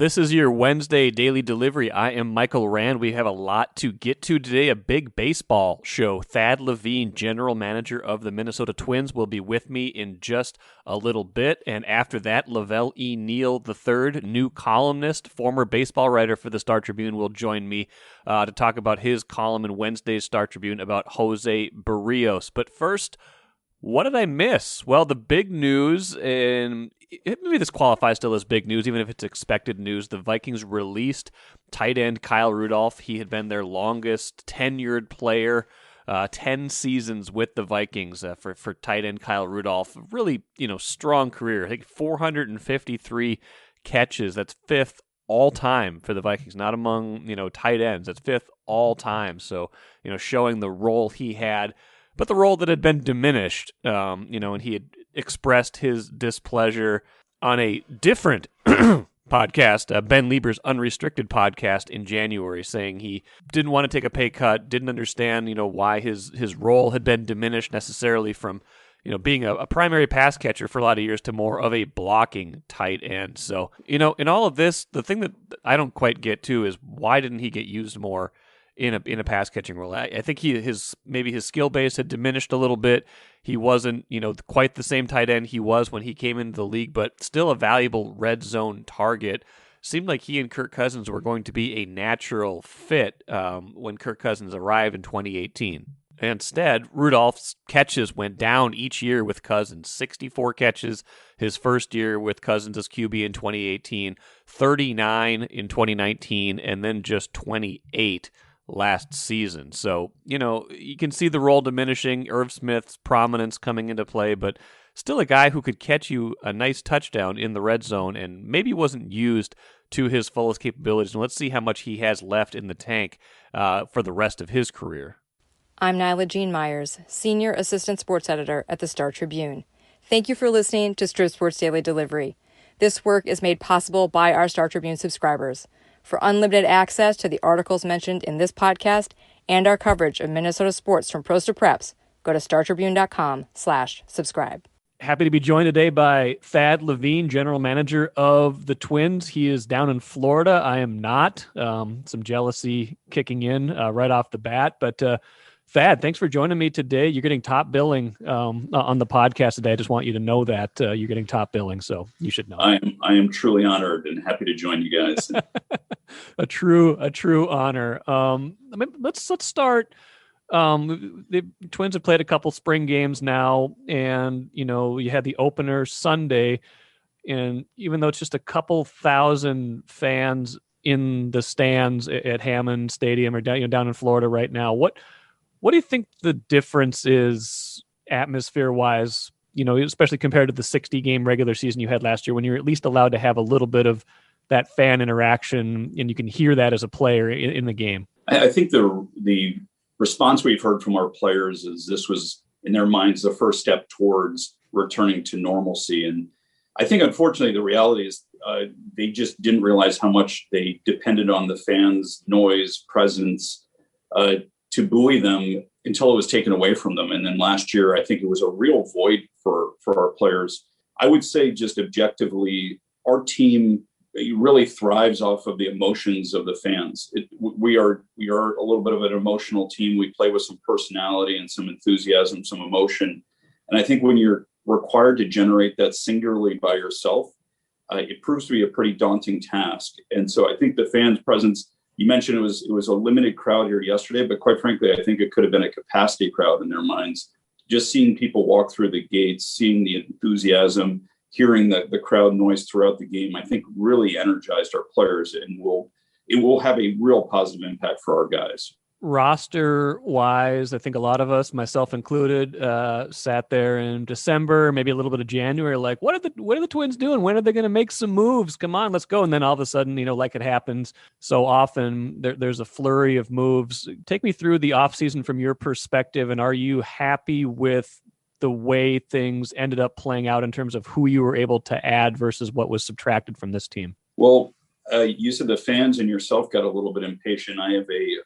This is your Wednesday daily delivery. I am Michael Rand. We have a lot to get to today, a big baseball show. Thad Levine, general manager of the Minnesota Twins, will be with me in just a little bit. And after that, Velle E. Neal III, new columnist, former baseball writer for the Star Tribune, will join me to talk about his column in Wednesday's Star Tribune about Jose Berrios. But first, what did I miss? Well, the big news, and maybe this qualifies still as big news, even if it's expected news. The Vikings released tight end Kyle Rudolph. He had been their longest tenured player, 10 seasons with the Vikings for tight end Kyle Rudolph. Really, strong career. I think 453 catches. That's fifth all time for the Vikings, not among, tight ends. That's fifth all time. So, showing the role he had, but the role that had been diminished, and he had expressed his displeasure on a different podcast, Ben Lieber's Unrestricted podcast in January, saying he didn't want to take a pay cut, didn't understand, why his role had been diminished necessarily from, being a primary pass catcher for a lot of years to more of a blocking tight end. So, in all of this, the thing that I don't quite get to is why didn't he get used more in a pass catching role? I think his skill base had diminished a little bit. He wasn't, quite the same tight end he was when he came into the league, but still a valuable red zone target. Seemed like he and Kirk Cousins were going to be a natural fit when Kirk Cousins arrived in 2018. Instead, Rudolph's catches went down each year with Cousins. 64 catches his first year with Cousins as QB in 2018, 39 in 2019, and then just 28 last season. So, you can see the role diminishing, Irv Smith's prominence coming into play, but still a guy who could catch you a nice touchdown in the red zone and maybe wasn't used to his fullest capabilities. And let's see how much he has left in the tank for the rest of his career. I'm Nyla Jean Myers, Senior Assistant Sports Editor at the Star Tribune. Thank you for listening to Strip Sports Daily Delivery. This work is made possible by our Star Tribune subscribers. For unlimited access to the articles mentioned in this podcast and our coverage of Minnesota sports from pros to preps, go to startribune.com/subscribe. Happy to be joined today by Thad Levine, general manager of the Twins. He is down in Florida. I am not. Some jealousy kicking in right off the bat. But Thad, thanks for joining me today. You're getting top billing on the podcast today. I just want you to know that you're getting top billing, so you should know. I am truly honored and happy to join you guys. a true honor. Let's start. The Twins have played a couple spring games now, and you had the opener Sunday, and even though it's just a couple thousand fans in the stands at Hammond Stadium or down in Florida right now, what do you think the difference is atmosphere-wise, especially compared to the 60-game regular season you had last year when you're at least allowed to have a little bit of that fan interaction and you can hear that as a player in the game? I think the response we've heard from our players is this was, in their minds, the first step towards returning to normalcy. And I think, unfortunately, the reality is they just didn't realize how much they depended on the fans' noise, presence, to buoy them until it was taken away from them. And then last year, I think it was a real void for our players. I would say just objectively, our team really thrives off of the emotions of the fans. We are a little bit of an emotional team. We play with some personality and some enthusiasm, some emotion. And I think when you're required to generate that singularly by yourself, it proves to be a pretty daunting task. And so I think the fans' presence, you mentioned it was a limited crowd here yesterday, but quite frankly, I think it could have been a capacity crowd in their minds. Just seeing people walk through the gates, seeing the enthusiasm, hearing the crowd noise throughout the game, I think really energized our players and it will have a real positive impact for our guys. Roster-wise, I think a lot of us, myself included, sat there in December, maybe a little bit of January, like, what are the Twins doing? When are they going to make some moves? Come on, let's go. And then all of a sudden, like it happens so often, there's a flurry of moves. Take me through the offseason from your perspective, and are you happy with the way things ended up playing out in terms of who you were able to add versus what was subtracted from this team? Well, you said the fans and yourself got a little bit impatient. I have a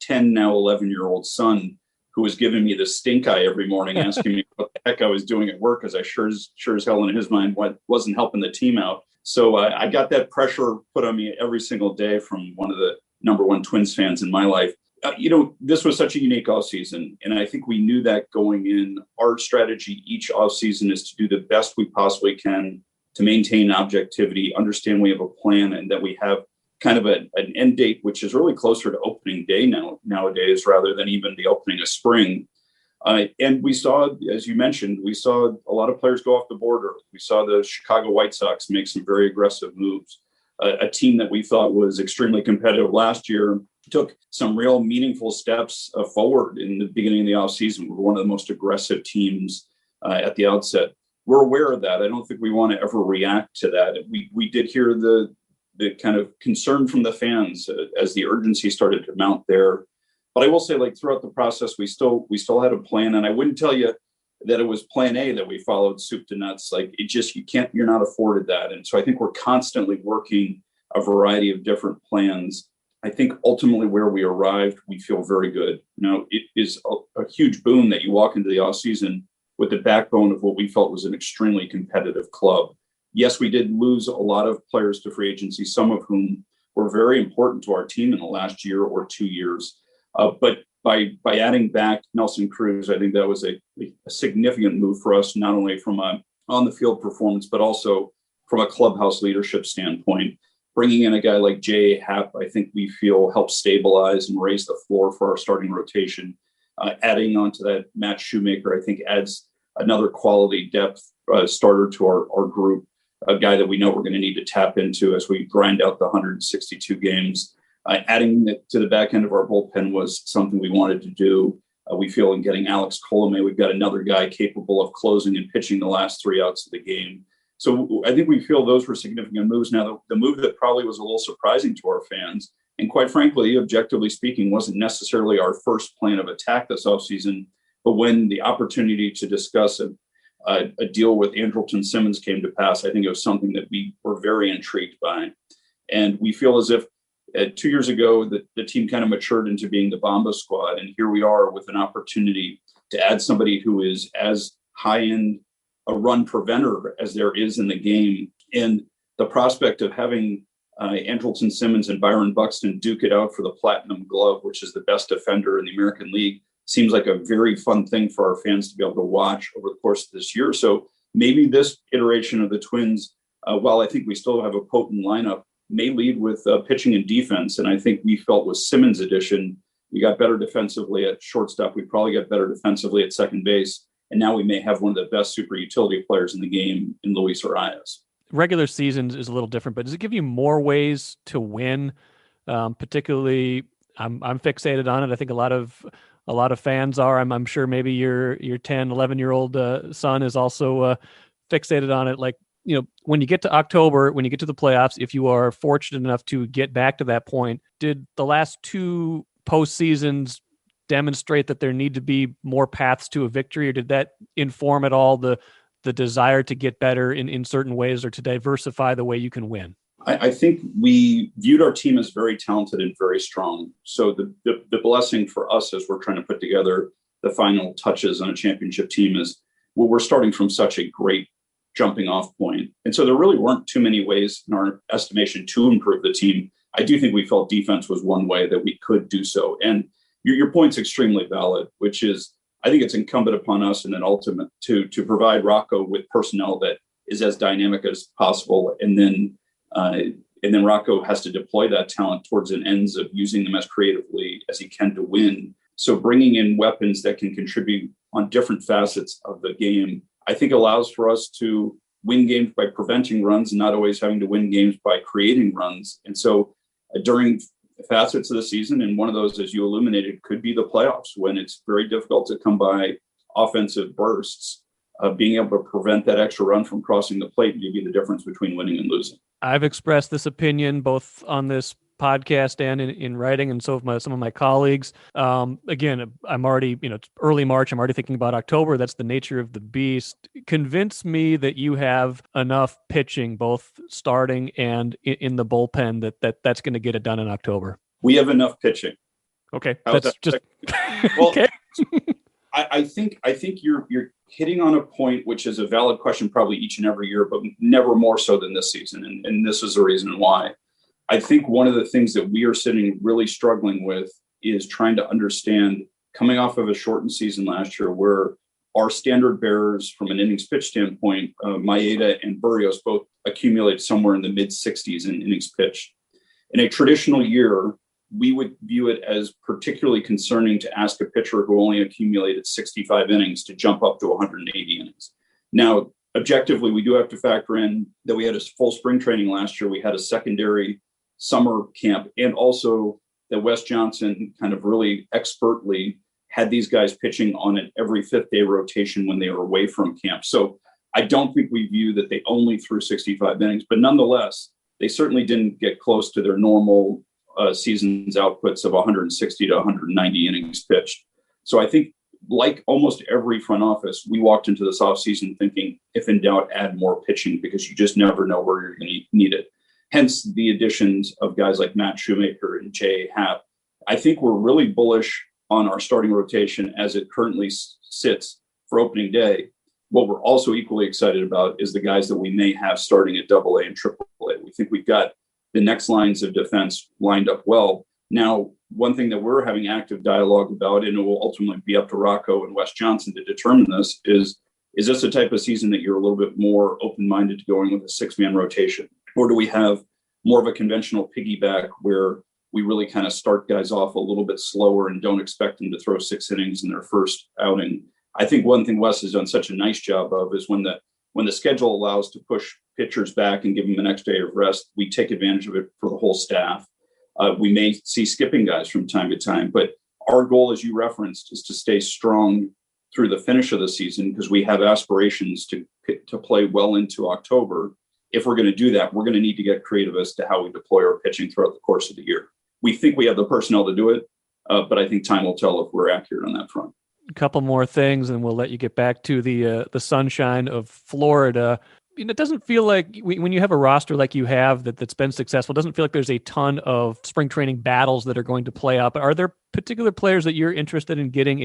10, now 11-year-old son who was giving me the stink eye every morning, asking me what the heck I was doing at work, because I sure as hell in his mind wasn't helping the team out. So I got that pressure put on me every single day from one of the number one Twins fans in my life. This was such a unique offseason, and I think we knew that going in. Our strategy each offseason is to do the best we possibly can to maintain objectivity, understand we have a plan, and that we have kind of an end date, which is really closer to opening day nowadays rather than even the opening of spring. And we saw, as you mentioned, we saw a lot of players go off the board early. We saw the Chicago White Sox make some very aggressive moves. A team that we thought was extremely competitive last year took some real meaningful steps forward in the beginning of the offseason. We're one of the most aggressive teams at the outset. We're aware of that. I don't think we want to ever react to that. We did hear the kind of concern from the fans as the urgency started to mount there. But I will say, like, throughout the process, we still had a plan. And I wouldn't tell you that it was plan A that we followed soup to nuts. Like, you're not afforded that. And so I think we're constantly working a variety of different plans. I think ultimately where we arrived, we feel very good. It is a huge boon that you walk into the offseason with the backbone of what we felt was an extremely competitive club. Yes, we did lose a lot of players to free agency, some of whom were very important to our team in the last year or 2 years. But by adding back Nelson Cruz, I think that was a significant move for us, not only from a on-the-field performance, but also from a clubhouse leadership standpoint. Bringing in a guy like J.A. Happ, I think we feel helps stabilize and raise the floor for our starting rotation. Adding on to that, Matt Shoemaker, I think, adds another quality depth starter to our group, a guy that we know we're going to need to tap into as we grind out the 162 games. Adding to the back end of our bullpen was something we wanted to do. We feel in getting Alex Colomé, we've got another guy capable of closing and pitching the last 3 outs of the game. So I think we feel those were significant moves. Now, the move that probably was a little surprising to our fans, and quite frankly, objectively speaking, wasn't necessarily our first plan of attack this offseason, but when the opportunity to discuss a deal with Andrelton Simmons came to pass, I think it was something that we were very intrigued by. And we feel as if 2 years ago, the team kind of matured into being the Bomba squad. And here we are with an opportunity to add somebody who is as high-end a run preventer as there is in the game. And the prospect of having Andrelton Simmons and Byron Buxton duke it out for the Platinum Glove, which is the best defender in the American League, seems like a very fun thing for our fans to be able to watch over the course of this year. So maybe this iteration of the Twins, while I think we still have a potent lineup, may lead with pitching and defense. And I think we felt with Simmons' addition, we got better defensively at shortstop. We probably got better defensively at second base. And now we may have one of the best super utility players in the game in Luis Arias. Regular seasons is a little different, but does it give you more ways to win? Particularly, I'm fixated on it. I think a lot of fans are. I'm sure maybe your 10, 11-year-old son is also fixated on it. Like, when you get to October, when you get to the playoffs, if you are fortunate enough to get back to that point, did the last 2 postseasons demonstrate that there need to be more paths to a victory, or did that inform at all the desire to get better in certain ways or to diversify the way you can win? I think we viewed our team as very talented and very strong. So the blessing for us as we're trying to put together the final touches on a championship team is, well, we're starting from such a great jumping off point. And so there really weren't too many ways in our estimation to improve the team. I do think we felt defense was one way that we could do so. And your point's extremely valid, which is, I think it's incumbent upon us in an ultimate to provide Rocco with personnel that is as dynamic as possible. And then Rocco has to deploy that talent towards an ends of using them as creatively as he can to win. So bringing in weapons that can contribute on different facets of the game, I think allows for us to win games by preventing runs and not always having to win games by creating runs. And so during facets of the season, and one of those, as you illuminated, could be the playoffs, when it's very difficult to come by offensive bursts. Being able to prevent that extra run from crossing the plate may be the difference between winning and losing. I've expressed this opinion both on this podcast and in writing, and so have some of my colleagues. Again, I'm already, it's early March. I'm already thinking about October. That's the nature of the beast. Convince me that you have enough pitching, both starting and in the bullpen, that's going to get it done in October. We have enough pitching. Okay, that's just well. Okay. I think you're hitting on a point, which is a valid question probably each and every year, but never more so than this season. And this is the reason why. I think one of the things that we are sitting really struggling with is trying to understand, coming off of a shortened season last year where our standard bearers from an innings pitch standpoint, Maeda and Berrios both accumulate somewhere in the mid 60s in innings pitched. In a traditional year, we would view it as particularly concerning to ask a pitcher who only accumulated 65 innings to jump up to 180 innings. Now, objectively, we do have to factor in that we had a full spring training last year. We had a secondary summer camp, and also that Wes Johnson kind of really expertly had these guys pitching on an every fifth day rotation when they were away from camp. So I don't think we view that they only threw 65 innings, but nonetheless, they certainly didn't get close to their normal season's outputs of 160 to 190 innings pitched. So I think, like almost every front office, we walked into this offseason thinking, if in doubt, add more pitching, because you just never know where you're going to need it. Hence the additions of guys like Matt Shoemaker and Jay Happ. I think we're really bullish on our starting rotation as it currently sits for opening day. What we're also equally excited about is the guys that we may have starting at AA and AAA. We think we've got the next lines of defense lined up well. Now, one thing that we're having active dialogue about, and it will ultimately be up to Rocco and Wes Johnson to determine this, is this a type of season that you're a little bit more open-minded to going with a six-man rotation? Or do we have more of a conventional piggyback where we really kind of start guys off a little bit slower and don't expect them to throw 6 innings in their first outing? I think one thing Wes has done such a nice job of is when the schedule allows to push pitchers back and give them an extra day of rest, we take advantage of it for the whole staff. We may see skipping guys from time to time, but our goal, as you referenced, is to stay strong through the finish of the season, because we have aspirations to play well into October. If we're going to do that, we're going to need to get creative as to how we deploy our pitching throughout the course of the year. We think we have the personnel to do it, but I think time will tell if we're accurate on that front. A couple more things, and we'll let you get back to the sunshine of Florida. It doesn't feel like when you have a roster like you have that's been successful, it doesn't feel like there's a ton of spring training battles that are going to play out. But are there particular players that you're interested in getting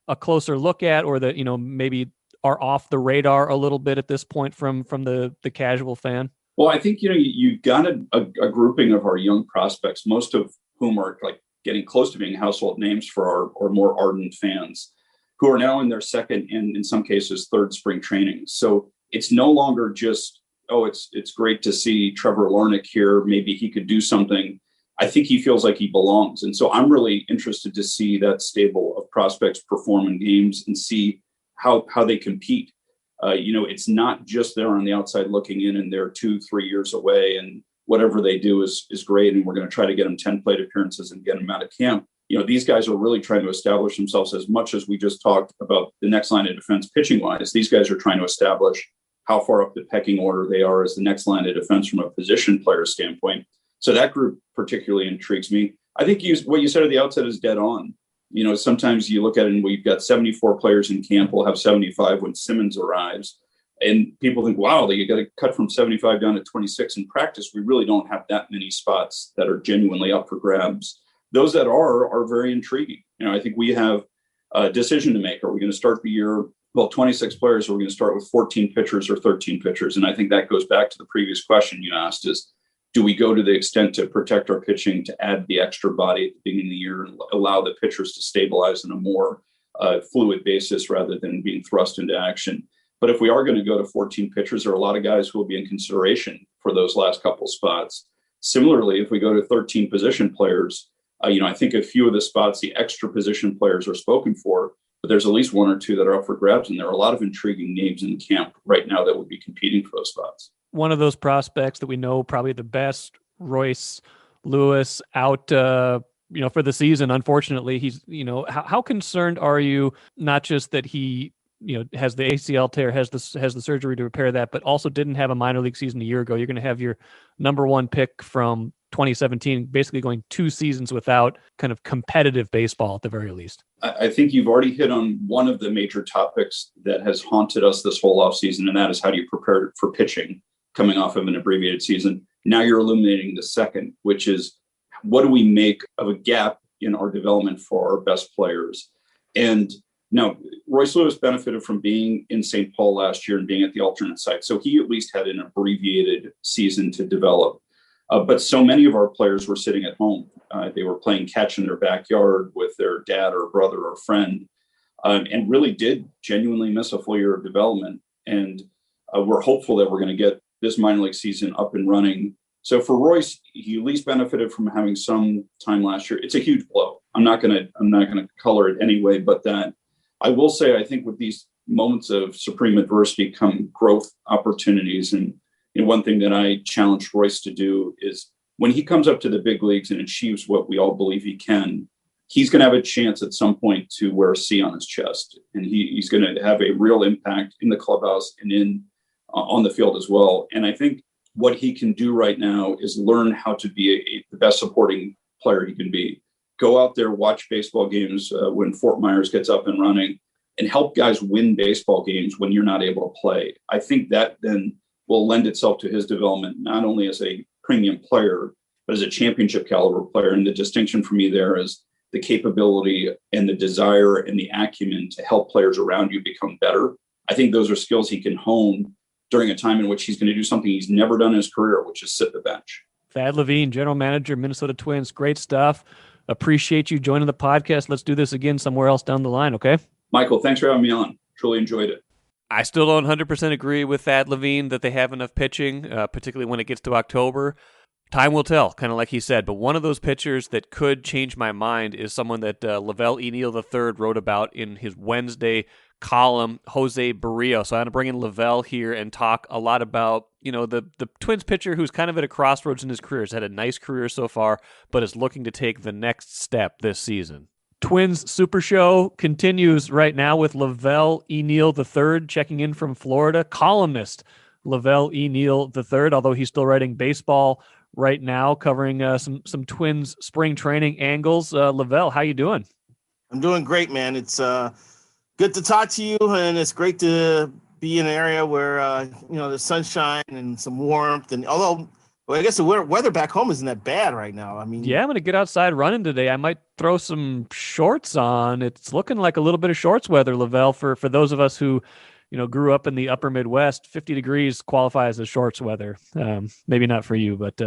a closer look at, or that maybe are off the radar a little bit at this point from the casual fan? Well, I think you've got a grouping of our young prospects, most of whom are like getting close to being household names for our more ardent fans, who are now in their second and in some cases third spring training. So it's no longer just, it's great to see Trevor Larnach here. Maybe he could do something. I think he feels like he belongs. And so I'm really interested to see that stable of prospects perform in games and see how they compete. It's not just they're on the outside looking in and they're 2-3 years away and whatever they do is great. And we're going to try to get them 10 plate appearances and get them out of camp. These guys are really trying to establish themselves, as much as we just talked about the next line of defense pitching wise. These guys are trying to establish how far up the pecking order they are as the next line of defense from a position player standpoint. So that group particularly intrigues me. I think what you said at the outset is dead on. Sometimes you look at it and we've got 74 players in camp. We'll have 75 when Simmons arrives. And people think, wow, you got to cut from 75 down to 26 in practice. We really don't have that many spots that are genuinely up for grabs. Those that are very intriguing. I think we have a decision to make. Are we going to start the year, 26 players, or are we going to start with 14 pitchers or 13 pitchers? And I think that goes back to the previous question you asked is, do we go to the extent to protect our pitching, to add the extra body at the beginning of the year and allow the pitchers to stabilize on a more fluid basis rather than being thrust into action? But if we are going to go to 14 pitchers, there are a lot of guys who will be in consideration for those last couple spots. Similarly, if we go to 13 position players, I think a few of the spots, the extra position players are spoken for, but there's at least 1 or 2 that are up for grabs. And there are a lot of intriguing names in camp right now that would be competing for those spots. One of those prospects that we know probably the best, Royce Lewis, out for the season. Unfortunately, he's how concerned are you, not just that he has the ACL tear, has the surgery to repair that, but also didn't have a minor league season a year ago? You're going to have your number 1 pick from 2017 basically going 2 seasons without kind of competitive baseball at the very least. I think you've already hit on one of the major topics that has haunted us this whole offseason, and that is how do you prepare for pitching coming off of an abbreviated season. Now you're eliminating the second, which is what do we make of a gap in our development for our best players? And Now, Royce Lewis benefited from being in St. Paul last year and being at the alternate site. So he at least had an abbreviated season to develop. But so many of our players were sitting at home. They were playing catch in their backyard with their dad or brother or friend, and really did genuinely miss a full year of development. And we're hopeful that we're going to get this minor league season up and running. So for Royce, he at least benefited from having some time last year. It's a huge blow. I'm not going to color it anyway, but that I will say, I think with these moments of supreme adversity come growth opportunities. And one thing that I challenged Royce to do is when he comes up to the big leagues and achieves what we all believe he can, he's going to have a chance at some point to wear a C on his chest. And he's going to have a real impact in the clubhouse and on the field as well. And I think what he can do right now is learn how to be the best supporting player he can be. Go out there, watch baseball games when Fort Myers gets up and running, and help guys win baseball games when you're not able to play. I think that then will lend itself to his development, not only as a premium player, but as a championship caliber player. And the distinction for me there is the capability and the desire and the acumen to help players around you become better. I think those are skills he can hone during a time in which he's going to do something he's never done in his career, which is sit the bench. Thad Levine, general manager, Minnesota Twins. Great stuff. Appreciate you joining the podcast. Let's do this again somewhere else down the line, okay? Michael, thanks for having me on. Truly enjoyed it. I still don't 100% agree with Thad Levine that they have enough pitching, particularly when it gets to October. Time will tell, kind of like he said. But one of those pitchers that could change my mind is someone that Velle E. Neal III wrote about in his Wednesday column, Jose Berrios. So I'm going to bring in Velle here and talk a lot about, the Twins pitcher who's kind of at a crossroads in his career. Has had a nice career so far, but is looking to take the next step this season. Twins Super Show continues right now with Velle E. Neal III checking in from Florida. Columnist Velle E. Neal III, although he's still writing baseball right now, covering some Twins spring training angles. Velle, how you doing? I'm doing great, man. It's good to talk to you, and it's great to be in an area where there's sunshine and some warmth. And although, I guess the weather back home isn't that bad right now. I mean, yeah, I'm going to get outside running today. I might throw some shorts on. It's looking like a little bit of shorts weather, Velle, for those of us who, grew up in the upper Midwest. 50 degrees qualifies as shorts weather. Maybe not for you, but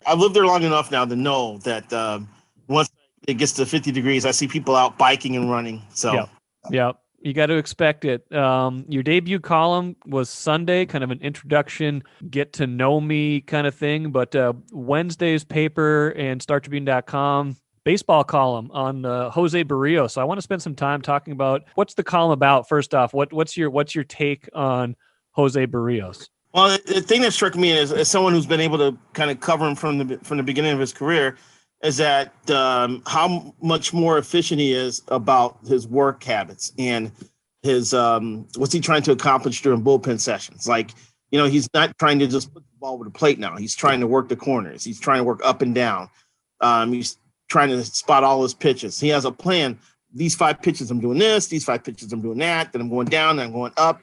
I've lived there long enough now to know that once it gets to 50 degrees, I see people out biking and running. So, yeah. You got to expect it. Your debut column was Sunday, kind of an introduction, get to know me kind of thing. But Wednesday's paper and StarTribune.com baseball column on Jose Berrios. So I want to spend some time talking about what's the column about. First off, what's your take on Jose Berrios? Well, the thing that struck me as someone who's been able to kind of cover him from the beginning of his career is that how much more efficient he is about his work habits and his what's he trying to accomplish during bullpen sessions. Like, he's not trying to just put the ball over the plate now. He's trying to work the corners. He's trying to work up and down. He's trying to spot all his pitches. He has a plan. These 5 pitches, I'm doing this. These 5 pitches, I'm doing that. Then I'm going down. Then I'm going up.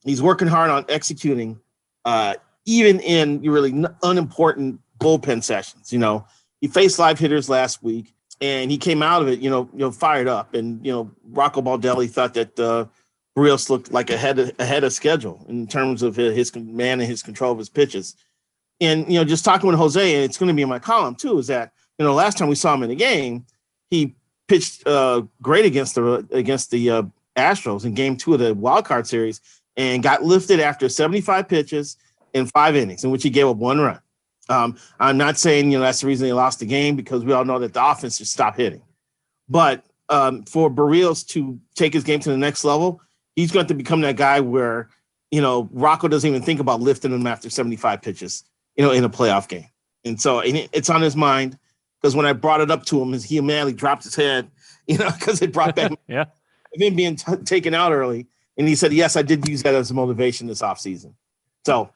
He's working hard on executing, even in really unimportant bullpen sessions. He faced live hitters last week, and he came out of it, fired up. And Rocco Baldelli thought that Berrios looked like ahead of schedule in terms of his command and his control of his pitches. And just talking with Jose, and it's going to be in my column too, is that last time we saw him in the game, he pitched great against the Astros in Game 2 of the wild card series, and got lifted after 75 pitches in 5 innings, in which he gave up 1 run. I'm not saying, that's the reason they lost the game, because we all know that the offense just stopped hitting. But for Berrios to take his game to the next level, he's going to become that guy where, Rocco doesn't even think about lifting him after 75 pitches, in a playoff game. And so it's on his mind, because when I brought it up to him, he immediately dropped his head, because it brought back him being taken out early. And he said, yes, I did use that as a motivation this offseason. So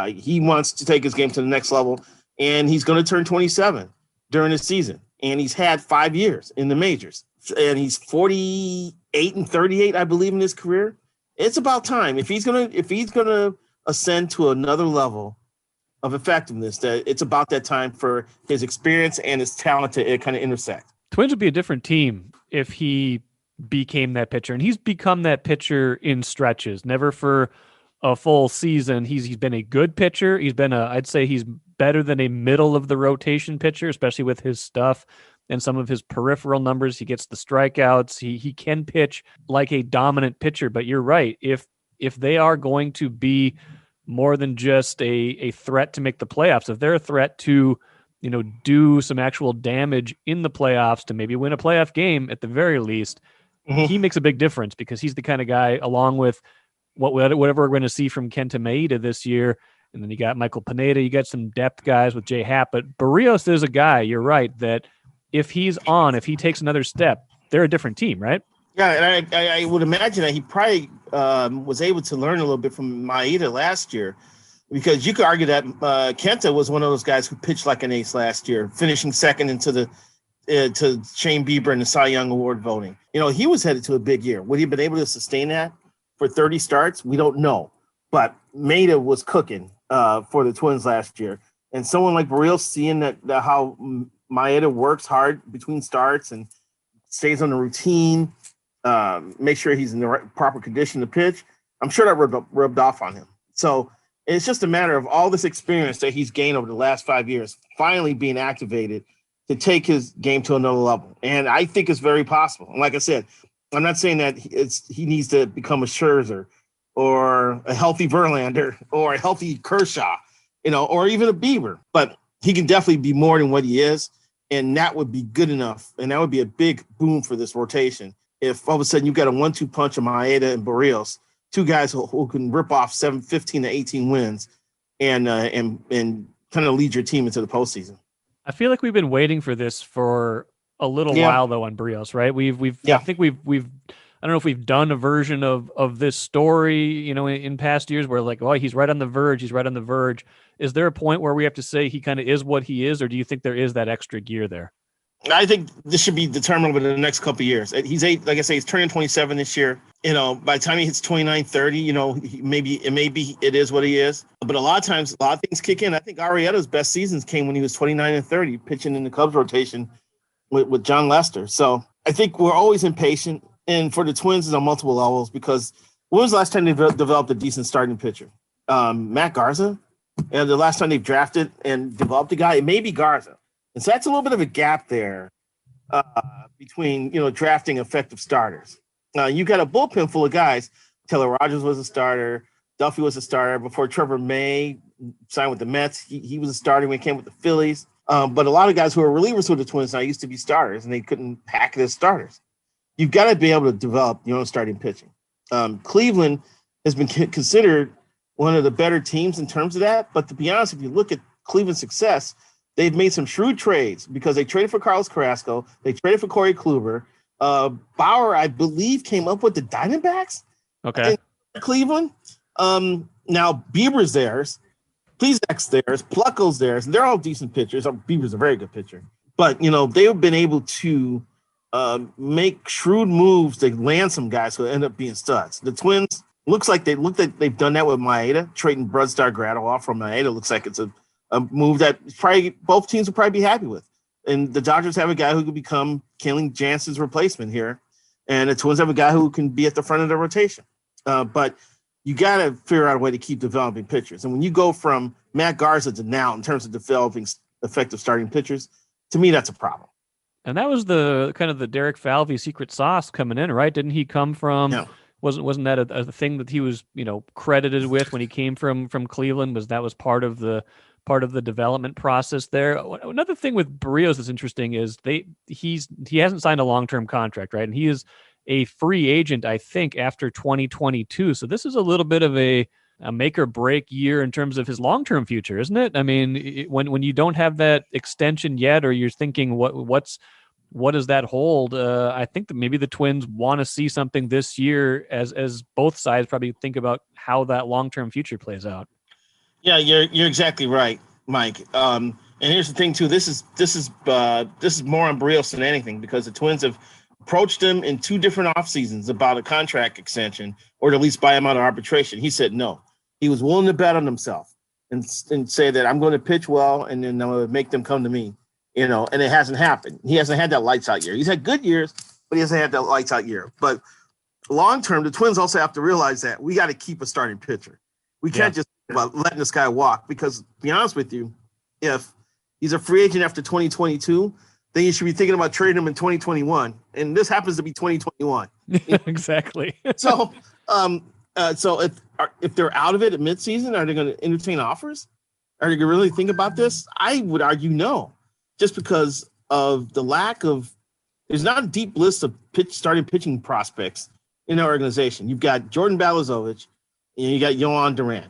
he wants to take his game to the next level, and he's going to turn 27 during the season. And he's had 5 years in the majors, and he's 48 and 38, I believe, in his career. It's about time. If he's going to ascend to another level of effectiveness, that it's about that time for his experience and his talent to kind of intersect. Twins would be a different team if he became that pitcher. And he's become that pitcher in stretches, never for a full season. He's been a good pitcher. I'd say he's better than a middle of the rotation pitcher, especially with his stuff and some of his peripheral numbers. He gets the strikeouts. He can pitch like a dominant pitcher, but you're right. If they are going to be more than just a threat to make the playoffs, if they're a threat to, do some actual damage in the playoffs to maybe win a playoff game at the very least, he makes a big difference because he's the kind of guy, along with whatever we're going to see from Kenta Maeda this year. And then you got Michael Pineda, you got some depth guys with Jay Happ, but Berrios is a guy, you're right, that if he takes another step, they're a different team, right? Yeah, and I would imagine that he probably was able to learn a little bit from Maeda last year, because you could argue that Kenta was one of those guys who pitched like an ace last year, finishing second into the to Shane Bieber in the Cy Young Award voting. He was headed to a big year. Would he have been able to sustain that for 30 starts? We don't know. But Maeda was cooking for the Twins last year. And someone like Berrios, seeing that how Maeda works hard between starts and stays on the routine, make sure he's in the proper condition to pitch, I'm sure that rubbed off on him. So it's just a matter of all this experience that he's gained over the last 5 years finally being activated to take his game to another level. And I think it's very possible. And like I said, I'm not saying that he needs to become a Scherzer or a healthy Verlander or a healthy Kershaw, or even a Bieber, but he can definitely be more than what he is. And that would be good enough. And that would be a big boom for this rotation. If all of a sudden you got a 1-2 punch of Maeda and Berrios, two guys who can rip off 15 to 18 wins and kind of lead your team into the postseason. I feel like we've been waiting for this for a little while though on Berrios, right? I think we've I don't know if we've done a version of this story, in past years where like, oh, he's right on the verge. Is there a point where we have to say he kind of is what he is, or do you think there is that extra gear there? I think this should be determined over the next couple of years. He's like I say, he's turning 27 this year. By the time he hits 29, 30, it is what he is. But a lot of times, a lot of things kick in. I think Arrieta's best seasons came when he was 29 and 30, pitching in the Cubs rotation with John Lester. So I think we're always impatient. And for the Twins, it's on multiple levels, because when was the last time they developed a decent starting pitcher? Matt Garza? And the last time they've drafted and developed a guy, it may be Garza. And so that's a little bit of a gap there between, drafting effective starters. You got a bullpen full of guys. Taylor Rogers was a starter. Duffy was a starter before Trevor May signed with the Mets. He was a starter when he came with the Phillies. But a lot of guys who are relievers with the Twins now used to be starters, and they couldn't pack it as starters. You've got to be able to develop your own starting pitching. Cleveland has been considered one of the better teams in terms of that. But to be honest, if you look at Cleveland's success, they've made some shrewd trades, because they traded for Carlos Carrasco. They traded for Corey Kluber. Bauer, I believe, came up with the Diamondbacks. Okay. In Cleveland. Now Bieber's theirs. Plezak's theirs. Plucko's theirs. They're all decent pitchers. Bieber's a very good pitcher. But, they've been able to make shrewd moves to land some guys who end up being studs. The Twins looks like they've done that with Maeda, trading Brudstar Gradwell from Maeda. Looks like it's a move that probably both teams will probably be happy with. And the Dodgers have a guy who could become Kenley Jansen's replacement here, and the Twins have a guy who can be at the front of the rotation. But you got to figure out a way to keep developing pitchers. And when you go from Matt Garza to now in terms of developing effective starting pitchers, to me that's a problem. And that was the kind of the Derek Falvey secret sauce coming in, right? Didn't he come from? No. Wasn't that a thing that he was credited with when he came from Cleveland? Was part of the development process there? Another thing with Berrios that's interesting is he hasn't signed a long-term contract, right? And he is a free agent, I think, after 2022. So this is a little bit of a make or break year in terms of his long-term future, isn't it? I mean, when you don't have that extension yet, or you're thinking what does that hold? I think that maybe the Twins want to see something this year as both sides probably think about how that long-term future plays out. Yeah, you're exactly right, Mike. And here's the thing too. This is more on Berrios than anything, because the Twins have approached him in 2 different off seasons about a contract extension, or to at least buy him out of arbitration. He said no. He was willing to bet on himself and say that I'm going to pitch well, and then I'm going to make them come to me. And it hasn't happened. He hasn't had that lights out year. He's had good years, but he hasn't had that lights out year. But long term, the Twins also have to realize that we got to keep a starting pitcher. We can't just letting this guy walk, because, to be honest with you, if he's a free agent after 2022, then you should be thinking about trading him in 2021. And this happens to be 2021. Exactly. So if they're out of it at midseason, are they going to entertain offers? Are they going to really think about this? I would argue no, just because of the lack of – there's not a deep list of starting pitching prospects in our organization. You've got Jordan Balazovic and you got Yohan Duran,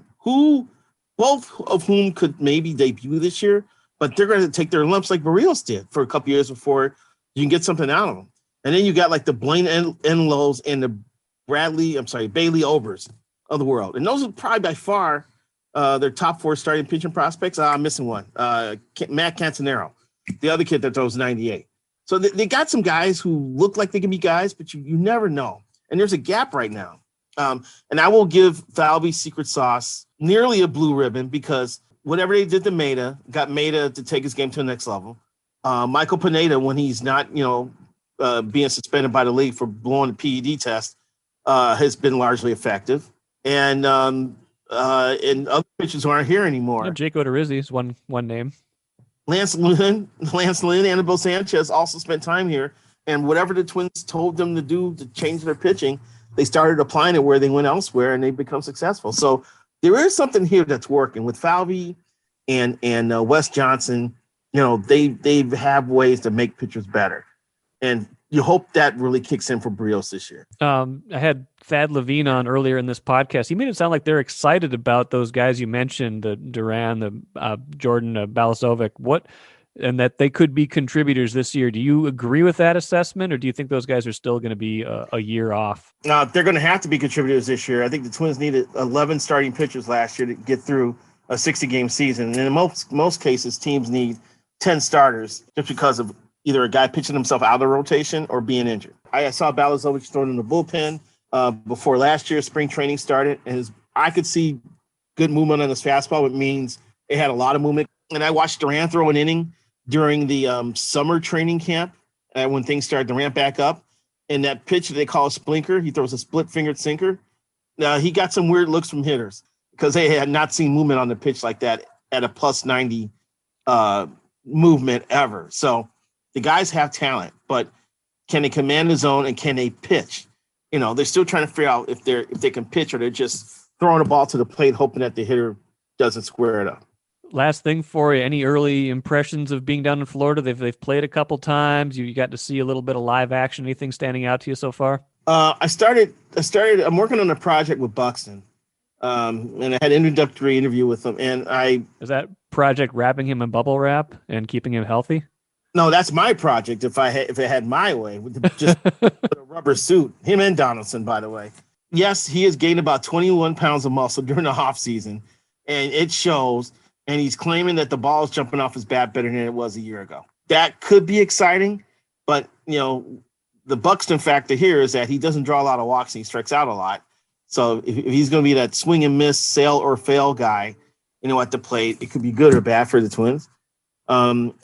both of whom could maybe debut this year, but they're going to take their lumps like Berrios did for a couple years before you can get something out of them. And then you got like the Blaine Enlows and the Bailey Obers of the world. And those are probably by far their top 4 starting pitching prospects. I'm missing one. Matt Cantanero, the other kid that throws 98. So they got some guys who look like they can be guys, but you never know. And there's a gap right now. And I will give Falvey's secret sauce nearly a blue ribbon, because whatever they did to Maeda got Maeda to take his game to the next level. Michael Pineda, when he's not, being suspended by the league for blowing the PED test, has been largely effective. And other pitchers who aren't here anymore. Yeah, Jake Odorizzi is one name. Lance Lynn, Anibal Sanchez also spent time here. And whatever the Twins told them to do to change their pitching, they started applying it where they went elsewhere, and they've become successful. So there is something here that's working with Falvey and Wes Johnson. They have ways to make pitchers better. And you hope that really kicks in for Berrios this year. I had Thad Levine on earlier in this podcast. He made it sound like they're excited about those guys you mentioned, the Duran, the Jordan Balazovic, and that they could be contributors this year. Do you agree with that assessment, or do you think those guys are still going to be a year off? They're going to have to be contributors this year. I think the Twins needed 11 starting pitchers last year to get through a 60-game season. And in most cases, teams need 10 starters just because of either a guy pitching himself out of the rotation or being injured. I saw Balazovic thrown in the bullpen before last year's spring training started, and I could see good movement on his fastball, which means it had a lot of movement. And I watched Duran throw an inning during the summer training camp when things started to ramp back up. And that pitch that they call a splinker, he throws a split-fingered sinker. He got some weird looks from hitters because they had not seen movement on the pitch like that at a plus 90 movement ever. So the guys have talent, but can they command the zone and can they pitch? They're still trying to figure out if they can pitch, or they're just throwing the ball to the plate hoping that the hitter doesn't square it up. Last thing for you, any early impressions of being down in Florida? They've played a couple times. You got to see a little bit of live action. Anything standing out to you so far? I'm working on a project with Buxton. And I had an introductory interview with him. And is that project wrapping him in bubble wrap and keeping him healthy? No, that's my project. If it had my way, with just a rubber suit. Him and Donaldson, by the way. Yes, he has gained about 21 pounds of muscle during the off season, and it shows. And he's claiming that the ball is jumping off his bat better than it was a year ago. That could be exciting, but the Buxton factor here is that he doesn't draw a lot of walks and he strikes out a lot. So if he's going to be that swing and miss, sail or fail guy, at the plate, it could be good or bad for the Twins.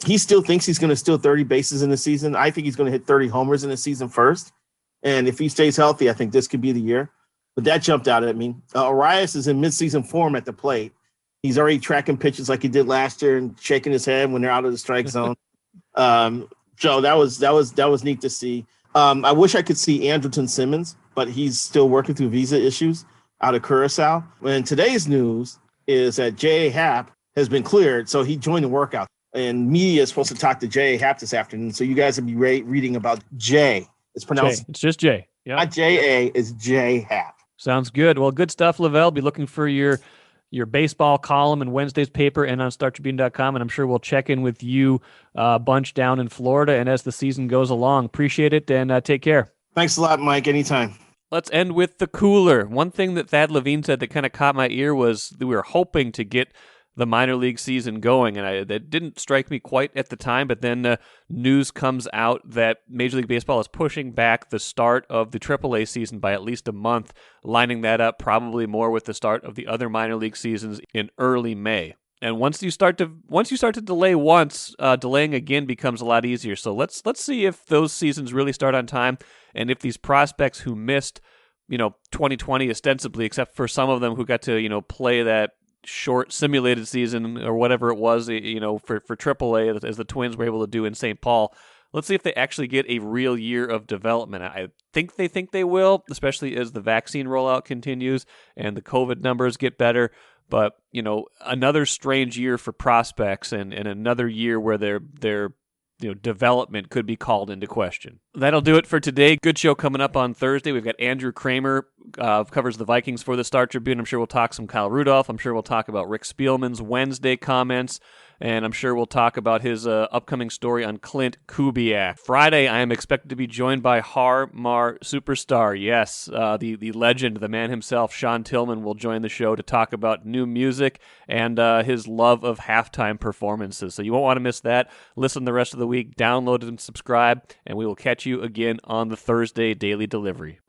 He still thinks he's going to steal 30 bases in the season. I think he's going to hit 30 homers in the season first. And if he stays healthy, I think this could be the year. But that jumped out at me. Arias is in midseason form at the plate. He's already tracking pitches like he did last year and shaking his head when they're out of the strike zone. Joe, that was neat to see. I wish I could see Andrelton Simmons, but he's still working through visa issues out of Curacao. And today's news is that J.A. Happ has been cleared, so he joined the workout. And media is supposed to talk to J.A. Happ this afternoon, so you guys will be reading about J. It's pronounced. J. It's just J. Yeah. Not J.A. It's J. Happ. Sounds good. Well, good stuff, Lavelle. Be looking for your baseball column in Wednesday's paper and on StarTribune.com, and I'm sure we'll check in with you a bunch down in Florida and as the season goes along. Appreciate it, and take care. Thanks a lot, Mike. Anytime. Let's end with the cooler. One thing that Thad Levine said that kind of caught my ear was that we were hoping to get the minor league season going, and that didn't strike me quite at the time, but then news comes out that Major League Baseball is pushing back the start of the AAA season by at least a month, lining that up probably more with the start of the other minor league seasons in early May. And once you start to delay once, delaying again becomes a lot easier. So let's see if those seasons really start on time, and if these prospects who missed, 2020 ostensibly, except for some of them who got to, play that short simulated season or whatever it was, for AAA, as the Twins were able to do in St. Paul. Let's see if they actually get a real year of development. I think they will, especially as the vaccine rollout continues and the COVID numbers get better. But, another strange year for prospects and another year where their development could be called into question. That'll do it for today. Good show coming up on Thursday. We've got Andrew Kramer, covers the Vikings for the Star Tribune. I'm sure we'll talk some Kyle Rudolph. I'm sure we'll talk about Rick Spielman's Wednesday comments. And I'm sure we'll talk about his upcoming story on Clint Kubiak. Friday, I am expected to be joined by Har Mar Superstar. Yes, the legend, the man himself, Sean Tillman, will join the show to talk about new music and his love of halftime performances. So you won't want to miss that. Listen the rest of the week, download and subscribe, and we will catch you again on the Thursday Daily Delivery.